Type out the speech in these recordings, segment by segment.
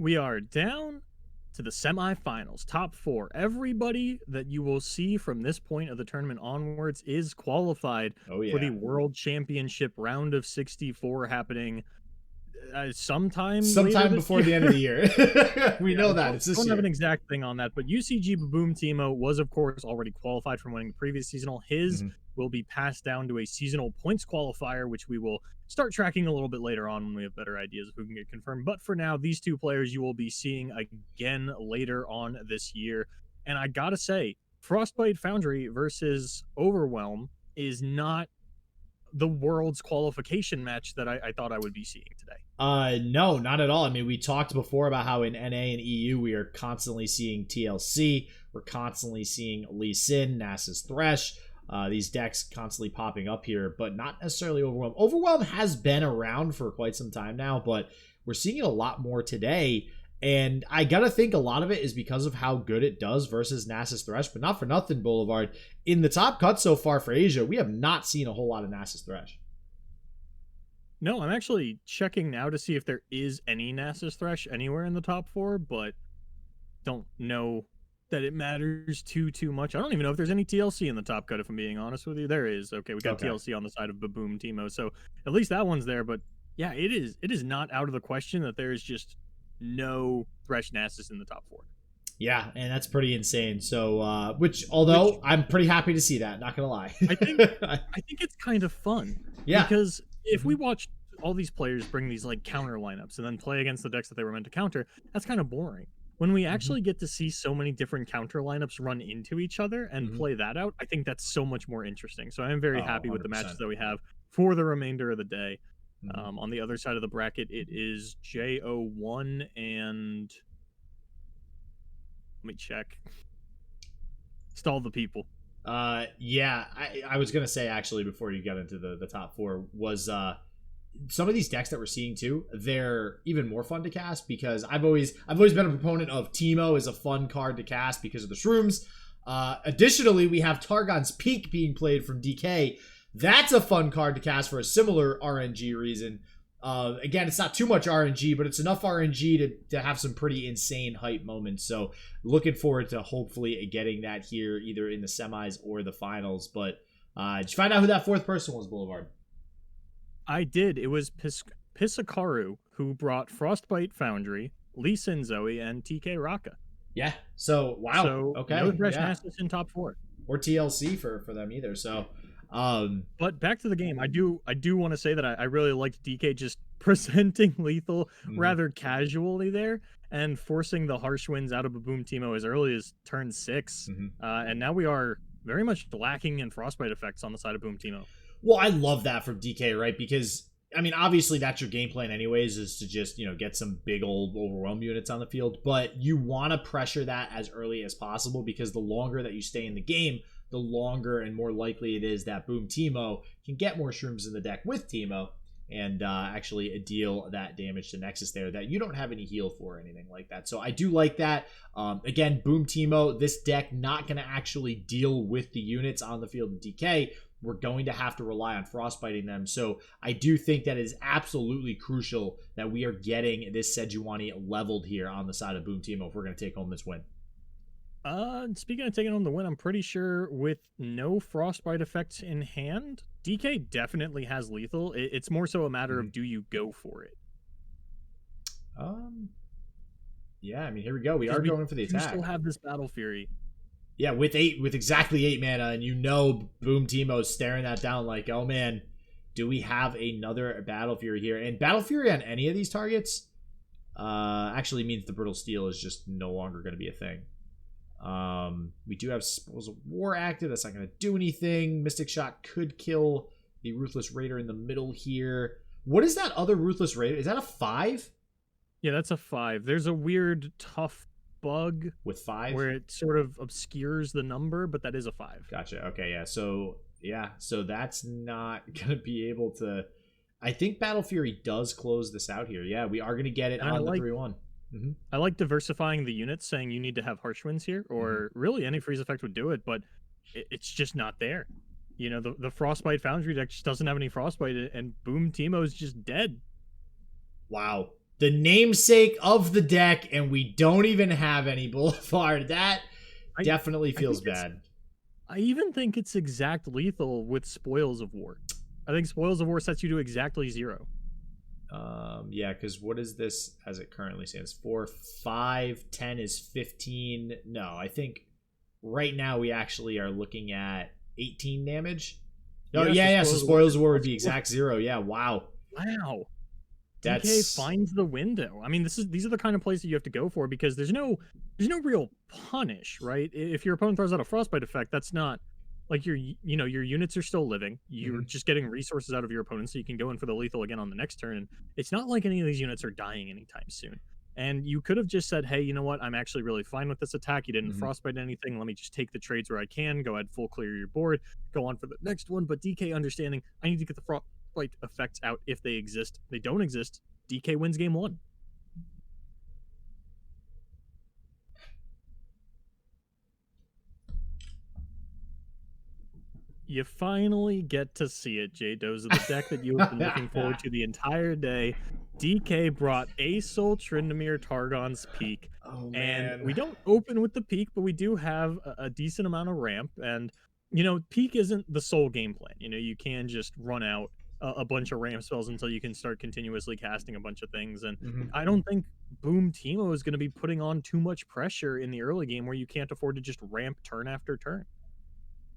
We are down to the semifinals, top four. Everybody that you will see from this point of the tournament onwards is qualified Oh for the yeah. World Championship round of 64 happening sometime later Sometime this before year. the end of the year. We Yeah, know that. It's this don't have an year. exact thing on that, but UCG Bboom Teemo was, of course, already qualified from winning the previous seasonal. His Mhm. will be passed down to a seasonal points qualifier, which we will start tracking a little bit later on when we have better ideas of who can get confirmed. But for now, these two players you will be seeing again later on this year. And I gotta say, Frostbite Foundry versus Overwhelm is not the world's qualification match that I thought I would be seeing today. No, not at all. I mean, we talked before about how in NA and EU we are constantly seeing TLC. We're constantly seeing Lee Sin, Nasus Thresh. These decks constantly popping up here, but not necessarily Overwhelm. Overwhelm has been around for quite some time now, but we're seeing it a lot more today. And I gotta think a lot of it is because of how good it does versus Nasus Thresh, but not for nothing, Boulevard. In the top cut so far for Asia, we have not seen a whole lot of Nasus Thresh. No, I'm actually checking now to see if there is any Nasus Thresh anywhere in the top four, but don't know that it matters too much. I don't even know if there's any TLC in the top cut, if I'm being honest with you. There is. Okay, we got Okay. TLC on the side of Bboom Teemo, so at least that one's there, but yeah, it is not out of the question that there is just no Thresh Nasus in the top four. Yeah, and that's pretty insane. So, although I'm pretty happy to see that, not gonna lie. I think I think it's kind of fun. Yeah. Because if we Mhm. watch all these players bring these like counter lineups and then play against the decks that they were meant to counter, that's kind of boring. When we Mhm. actually get to see so many different counter lineups run into each other and Mhm. play that out, I think that's so much more interesting. So I am very Oh, happy with the matches 100%. that we have for the remainder of the day. Mhm. On the other side of the bracket, it is JO1 and let me check. Stall the people. Yeah, I was gonna say actually before you got into the top four was some of these decks that we're seeing too, they're even more fun to cast because I've always been a proponent of Teemo as a fun card to cast because of the shrooms. Additionally, we have Targon's Peak being played from DK. That's a fun card to cast for a similar RNG reason. Again, it's not too much RNG, but it's enough RNG to have some pretty insane hype moments. So looking forward to hopefully getting that here either in the semis or the finals. But did you find out who that fourth person was, Boulevard? I did. It was Pisakaru who brought Frostbite Foundry, Lee Sin Zoe, and TK Raka. Yeah. So wow. So no Okay. Thresh Yeah. Nasus in top four. Or TLC for them either. So But back to the game, I do want to say that I really liked DK just presenting lethal mhm. rather casually there and forcing the harsh winds out of Bboom Teemo as early as turn 6. Mhm. And now we are very much lacking in frostbite effects on the side of Boom Teemo. Well, I love that from DK, right? Because I mean, obviously that's your game plan anyways, is to just, get some big old overwhelm units on the field, but you want to pressure that as early as possible because the longer that you stay in the game, the longer and more likely it is that Boom Teemo can get more shrooms in the deck with Teemo and actually deal that damage to Nexus there that you don't have any heal for or anything like that. So I do like that. Again, Boom Teemo, this deck not going to actually deal with the units on the field of DK. We're going to have to rely on frostbiting them. So I do think that it is absolutely crucial that we are getting this Sejuani leveled here on the side of Boom Teemo if we're going to take home this win. Speaking of taking home the win, I'm pretty sure with no frostbite effects in hand, DK definitely has lethal. It's more so a matter of do you go for it? Um, yeah, I mean, here we go. We Because are we going for the do still attack. have this Battle Fury. Yeah, with exactly 8 mana, and Boom Teemo's staring that down like, oh man, do we have another Battle Fury here? And Battle Fury on any of these targets actually means the Brittle Steel is just no longer going to be a thing. We do have Spoils of War active. That's not going to do anything. Mystic Shot could kill the Ruthless Raider in the middle here. What is that other Ruthless Raider? Is that a 5? Yeah, that's a 5. There's a weird tough bug With 5? where it sort of obscures the number, but that is a 5. Gotcha. Okay, yeah. So that's not gonna be able to. I think Battle Fury does close this out here. Yeah, we are gonna get it And on the 3/1. I like diversifying the units, saying you need to have harsh winds here, or really any freeze effect would do it, but it's just not there. The Frostbite Foundry deck just doesn't have any Frostbite, and Boom Teemo is just dead. Wow. the namesake of the deck, and we don't even have any Boulevard. That definitely feels bad. I even think it's exact lethal with Spoils of War. I think Spoils of War sets you to exactly 0. Yeah, because what is this as it currently stands? 4, 5, 10 is 15. No, I think right now we actually are looking at 18 damage. No, yeah. So Spoils of War would be exact 0. Yeah, wow. Wow. DK finds the window. I mean, these are the kind of plays that you have to go for, because there's no real punish, right? If your opponent throws out a frostbite effect, that's not like your units are still living. You're just getting resources out of your opponent, so you can go in for the lethal again on the next turn. And it's not like any of these units are dying anytime soon. And you could have just said, hey, you know what? I'm actually really fine with this attack. You didn't frostbite anything. Let me just take the trades where I can. Go ahead, full clear your board. Go on for the next one. But DK understanding, I need to get the frostbite effects out if they exist. They don't exist. DK wins game 1. You finally get to see it, Jdoza, the deck that you have been looking forward to the entire day. DK brought Aesol, Tryndamere, Targon's Peak. Oh, man. And we don't open with the Peak, but we do have a decent amount of ramp. And, Peak isn't the sole game plan. You can just run out a bunch of ramp spells until you can start continuously casting a bunch of things. And I don't think Bboom Teemo is going to be putting on too much pressure in the early game where you can't afford to just ramp turn after turn.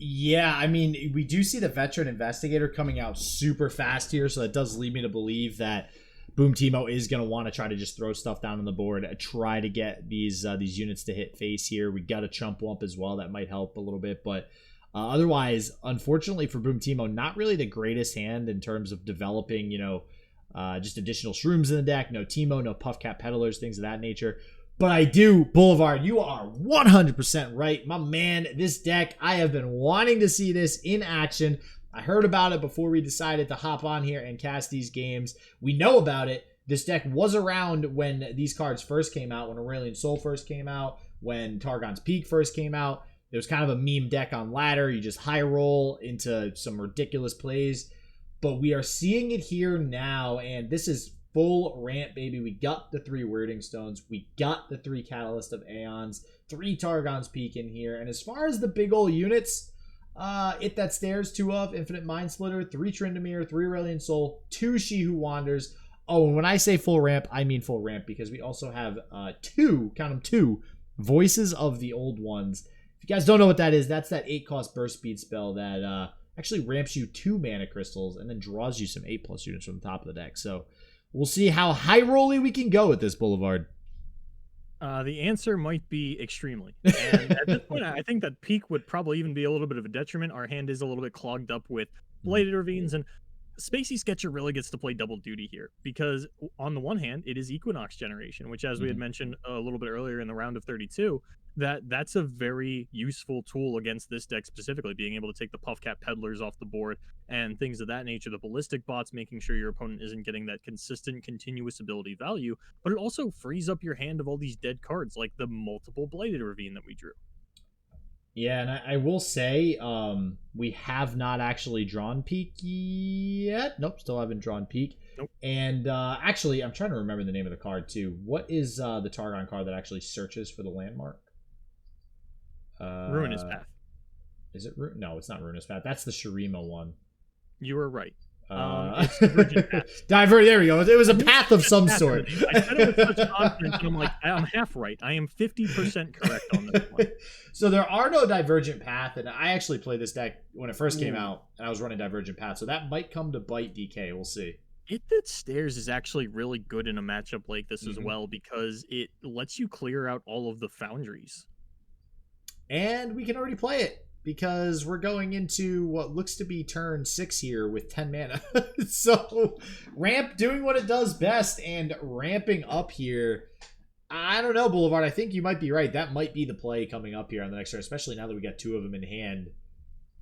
Yeah, I mean, we do see the Veteran Investigator coming out super fast here, so that does lead me to believe that Bboom Teemo is going to want to try to just throw stuff down on the board, try to get these units to hit face here. We got a Chump Wump as well. That might help a little bit, but otherwise, unfortunately for Bboom Teemo, not really the greatest hand in terms of developing, just additional shrooms in the deck. No Teemo, no Puffcat Peddlers, things of that nature. But I do, Boulevard, you are 100% right. My man, this deck, I have been wanting to see this in action. I heard about it before we decided to hop on here and cast these games. We know about it. This deck was around when these cards first came out, when Aurelion Sol first came out, when Targon's Peak first came out. It was kind of a meme deck on ladder. You just high roll into some ridiculous plays. But we are seeing it here now, and this is full ramp, baby. We got the 3 Wording Stones. We got the 3 Catalyst of Aeons. 3 Targon's Peak in here. And as far as the big ol' units, It That Stares, 2 of Infinite Mind Splitter, 3 Tryndamere, 3 Aurelion Sol, 2 She Who Wanders. Oh, and when I say full ramp, I mean full ramp, because we also have 2, count them 2, Voices of the Old Ones. If you guys don't know what that is, that's that 8-cost burst speed spell that actually ramps you 2 mana crystals and then draws you some 8+ units from the top of the deck. So we'll see how high rolly we can go with this Boulevard. The answer might be extremely. And at this point, I think that Peak would probably even be a little bit of a detriment. Our hand is a little bit clogged up with Bladed Ravines, and Spacey Sketcher really gets to play double duty here, because on the one hand, it is Equinox generation, which, as we had mentioned a little bit earlier in the round of 32, that's a very useful tool against this deck specifically, being able to take the Puffcat Peddlers off the board and things of that nature, the Ballistic Bots, making sure your opponent isn't getting that consistent, continuous ability value, but it also frees up your hand of all these dead cards, like the multiple Bladed Ravine that we drew. Yeah, and I will say, we have not actually drawn Peak yet. Nope, still haven't drawn Peak. Nope. And actually, I'm trying to remember the name of the card, too. What is the Targon card that actually searches for the landmark? Ruinous Path. Is it? No, it's not Ruinous Path. That's the Shurima one. You were right. It's Divergent Path. There we go. It was a path of some sort. I said it with such confidence, and I'm like, I'm half right. I am 50% correct on this one. So there are no Divergent Path, and I actually played this deck when it first came out, and I was running Divergent Path, so that might come to bite DK. We'll see. It That Stares is actually really good in a matchup like this as well, because it lets you clear out all of the foundries. And we can already play it, because we're going into what looks to be turn 6 here with 10 mana. So ramp doing what it does best and ramping up here. I don't know, Boulevard. I think you might be right. That might be the play coming up here on the next turn, especially now that we got 2 of them in hand.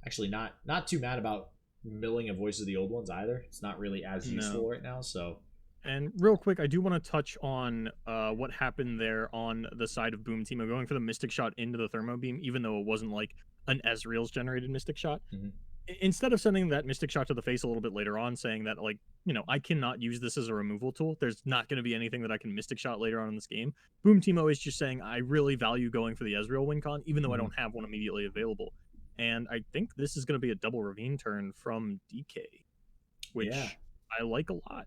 Actually, not too mad about milling a Voice of the Old Ones either. It's not really as useful right now, so... And real quick, I do want to touch on what happened there on the side of Bboom Teemo, going for the Mystic Shot into the Thermo Beam, even though it wasn't like an Ezreal's generated Mystic Shot. instead of sending that Mystic Shot to the face a little bit later on, saying that, like, I cannot use this as a removal tool. There's not going to be anything that I can Mystic Shot later on in this game. Bboom Teemo is just saying, I really value going for the Ezreal win con, even though I don't have one immediately available. And I think this is going to be a double Ravine turn from DK, which I like a lot.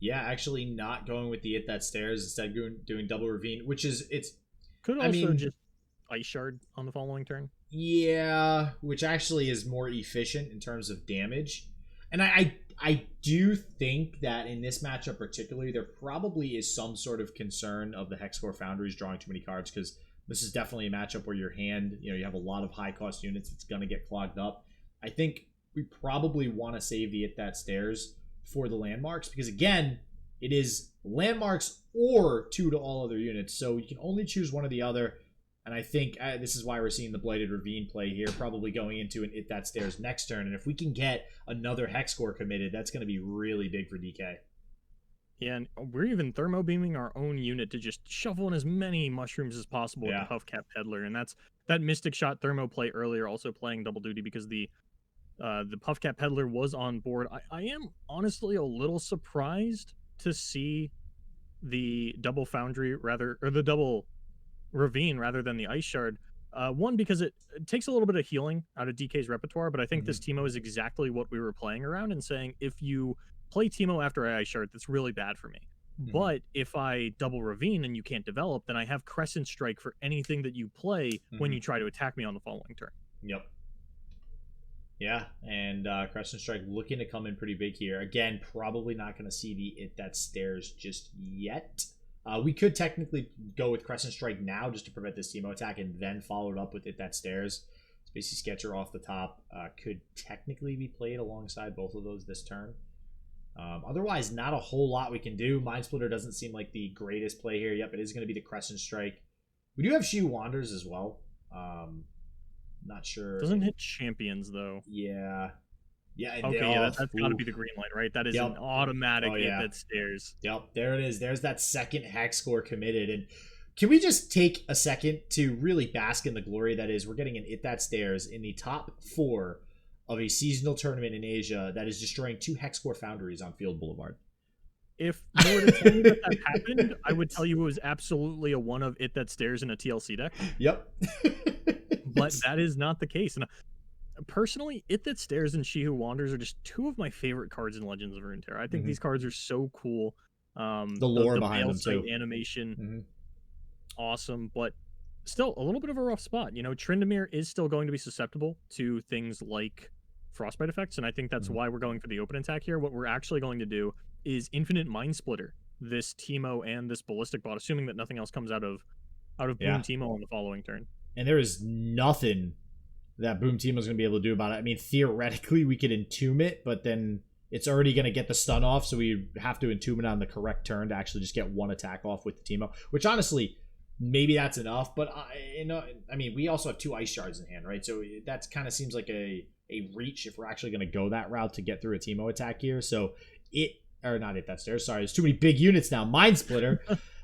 Yeah, actually not going with the Hit That Stairs, instead doing double Ravine, which is, Could also just Ice Shard on the following turn. Yeah, which actually is more efficient in terms of damage. And I do think that in this matchup particularly, there probably is some sort of concern of the Hexcore Foundries drawing too many cards, because this is definitely a matchup where your hand, you have a lot of high cost units. It's going to get clogged up. I think we probably want to save the Hit That Stairs for the landmarks, because again, it is landmarks or 2 to all other units. So you can only choose one or the other. And I think this is why we're seeing the Blighted Ravine play here, probably going into an Hit That Stairs next turn. And if we can get another Hex Core committed, that's going to be really big for DK. Yeah, and we're even thermo beaming our own unit to just shovel in as many mushrooms as possible with the Puffcap Peddler. And that's that Mystic Shot thermo play earlier, also playing double duty, because the Puffcap Peddler was on board. I am honestly a little surprised to see the double Foundry or the double Ravine rather than the Ice Shard. One, because it takes a little bit of healing out of DK's repertoire, but I think this Teemo is exactly what we were playing around and saying, if you play Teemo after I Ice Shard, that's really bad for me. But if I double Ravine and you can't develop, then I have Crescent Strike for anything that you play when you try to attack me on the following turn. Yep. Yeah, and Crescent Strike looking to come in pretty big here. Again, probably not going to see the Hit That Stairs just yet. We could technically go with Crescent Strike now just to prevent this Teemo attack, and then follow it up with Hit That Stairs. Spacey Sketcher off the top could technically be played alongside both of those this turn. Otherwise, not a whole lot we can do. Mind Splitter doesn't seem like the greatest play here. Yep, it is going to be the Crescent Strike. We do have She Wanders as well. Not sure. Doesn't hit champions, though. Yeah. Yeah. Okay, yeah, that's got to be the green light, right? That is an automatic Hit That Stairs. Yep, there it is. There's that second Hex Score committed. And can we just take a second to really bask in the glory that is we're getting an Hit That Stairs in the top 4 of a seasonal tournament in Asia that is destroying 2 Hex Core Foundries on Field Boulevard. If you were to tell me that happened, I would tell you it was absolutely a one of Hit That Stairs in a TLC deck. Yep. But that is not the case. And personally, Hit That Stairs and She Who Wanders are just 2 of my favorite cards in Legends of Runeterra. I think these cards are so cool. The lore behind them too. Animation, awesome, but still a little bit of a rough spot. Tryndamere is still going to be susceptible to things like Frostbite effects, and I think that's why we're going for the open attack here. What we're actually going to do is Infinite Mind Splitter this Teemo and this Ballistic Bot, assuming that nothing else comes out of Bboom Teemo on the following turn. And there is nothing that Bboom Teemo is going to be able to do about it. I mean, theoretically, we could entomb it, but then it's already going to get the stun off, so we have to entomb it on the correct turn to actually just get one attack off with the Teemo, which honestly, maybe that's enough. But, I mean, we also have 2 Ice Shards in hand, right? So that kind of seems like a reach if we're actually going to go that route to get through a Teemo attack here. So not Hit That Stairs, sorry. There's too many big units now. Mind Splitter.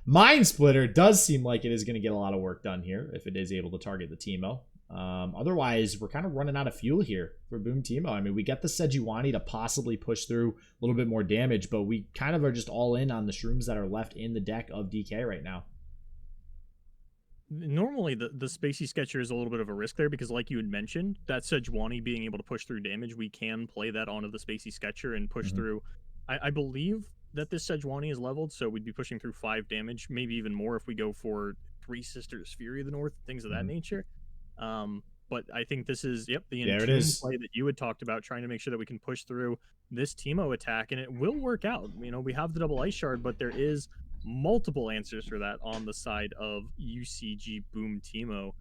Mind Splitter does seem like it is going to get a lot of work done here if it is able to target the Teemo. Otherwise, we're kind of running out of fuel here for Bboom Teemo. I mean, we get the Sejuani to possibly push through a little bit more damage, but we kind of are just all in on the shrooms that are left in the deck of DK right now. Normally, the Spacey Sketcher is a little bit of a risk there because, like you had mentioned, that Sejuani being able to push through damage, we can play that onto the Spacey Sketcher and push through. I believe that this Sejuani is leveled, so we'd be pushing through 5 damage, maybe even more if we go for 3 Sisters Fury of the North, things of that nature. But I think this is, the Entomb play that you had talked about, trying to make sure that we can push through this Teemo attack, and it will work out. We have the double Ice Shard, but there is multiple answers for that on the side of UCG Bboom Teemo.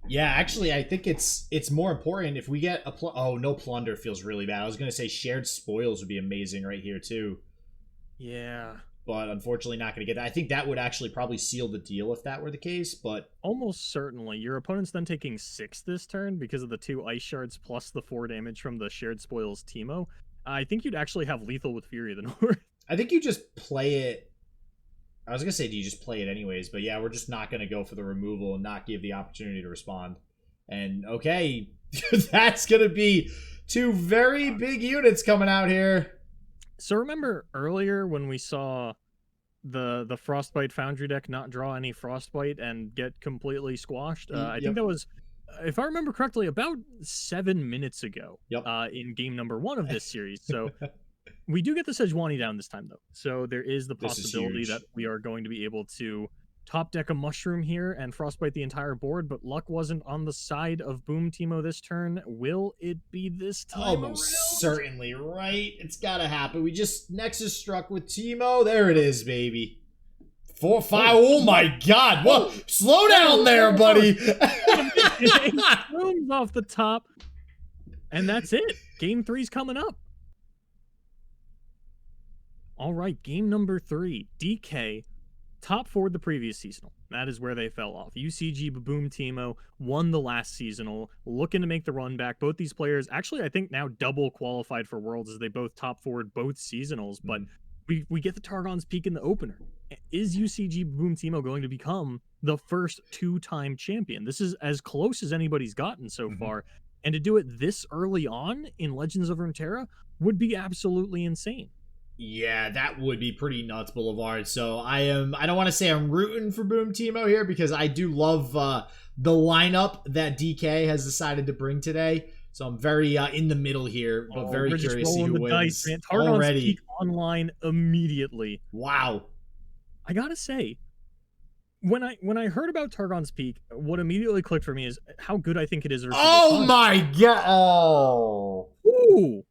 Yeah, actually, I think it's more important if we get a no plunder feels really bad. I was going to say shared spoils would be amazing right here too. Yeah. But unfortunately not going to get that. I think that would actually probably seal the deal if that were the case, but almost certainly. Your opponent's then taking 6 this turn because of the 2 Ice Shards plus the 4 damage from the shared spoils Teemo. I think you'd actually have lethal with Fury of the North. I think you just play it. I was going to say, do you just play it anyways? But yeah, we're just not going to go for the removal and not give the opportunity to respond. And okay, That's gonna be two very big units coming out here. So remember earlier when we saw the Frostbite Foundry deck not draw any Frostbite and get completely squashed? I think that was, if I remember correctly, about 7 minutes ago. Yep. In game number 1 of this series. So we do get the Sejuani down this time, though. So there is the possibility that we are going to be able to top deck a Mushroom here and Frostbite the entire board, but luck wasn't on the side of Bboom Teemo this turn. Will it be this time Almost around? certainly, right? It's gotta happen. We just Nexus struck with Teemo. There it is, baby. 4, 5. Oh my god. Whoa. Slow down there, buddy. Rooms off the top. And that's it. Game 3's coming up. All right, game number 3. DK top 4 the previous seasonal. That is where they fell off. UCG Bboom Teemo won the last seasonal, looking to make the run back. Both these players, actually, I think now double qualified for Worlds as they both top 4'd both seasonals. But we get the Targon's Peak in the opener. Is UCG Bboom Teemo going to become the first 2-time champion? This is as close as anybody's gotten so far. And to do it this early on in Legends of Runeterra would be absolutely insane. Yeah, that would be pretty nuts, Boulevard. So I don't want to say I'm rooting for Bboom Teemo here because I do love the lineup that DK has decided to bring today. So I'm very in the middle here, but very curious to see who wins. Dice, Targon's Peak online immediately. Wow. I gotta say, when I heard about Targon's Peak, what immediately clicked for me is how good I think it is. Oh my god! Oh, ooh,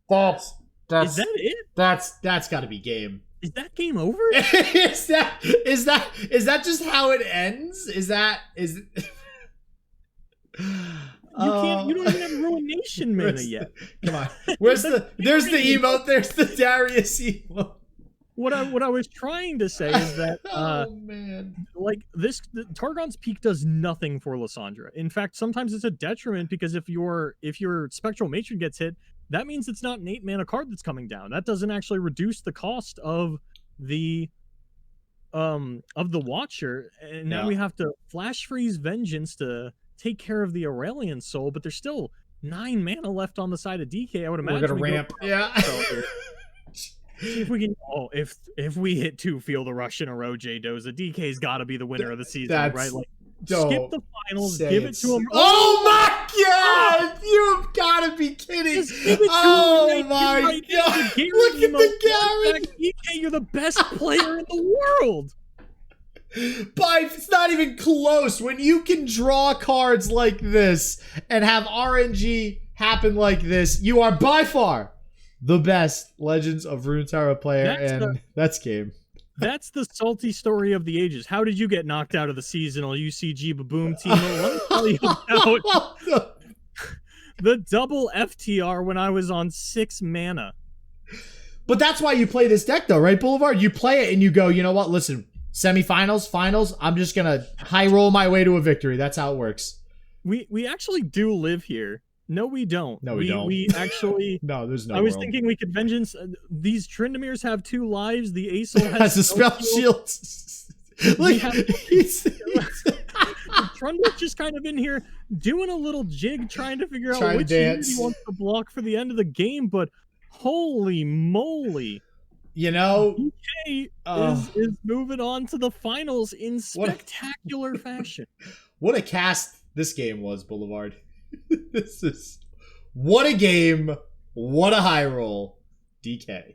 that's is that it? That's got to be game. Is that game over? is that just how it ends? You don't even have Ruination mana yet. Come on. There's the emote, there's the Darius emote. What I was trying to say is that oh man, like Targon's Peak does nothing for Lysandra. In fact, sometimes it's a detriment because if your Spectral Matron gets hit, that means it's not an 8-mana card that's coming down. That doesn't actually reduce the cost of the Watcher. And now we have to flash freeze Vengeance to take care of the Aurelion Soul, but there's still 9 mana left on the side of DK. I would imagine we're gonna ramp. See if we can. Oh, if we hit 2 Feel the Rush in a row, Jdoza, DK's got to be the winner of the season, right? Like, skip the finals, give it to him. Oh my god! You've got to be kidding! Just give it to him my god! Look at the Garen! DK, you're the best player in the world. It's not even close. When you can draw cards like this and have RNG happen like this, you are by far the best Legends of Runeterra player, that's game. That's the salty story of the ages. How did you get knocked out of the seasonal UCG Bboom Teemo? Let me tell you about the double FTR when I was on 6 mana. But that's why you play this deck, though, right, Boulevard? You play it and you go, you know what? Listen, semifinals, finals, I'm just going to high roll my way to a victory. That's how it works. We actually do live here. No, we don't. No, we don't. We actually... no, there's no I was world. thinking we could Vengeance... these Tryndamirs have 2 lives. The Aesol has a spell shield. Look, Trundle's just kind of in here doing a little jig, trying to figure out which unit he wants to block for the end of the game, but holy moly. You know... DK is moving on to the finals in spectacular fashion. What a cast this game was, Boulevard. This is what a game, what a high roll, DK.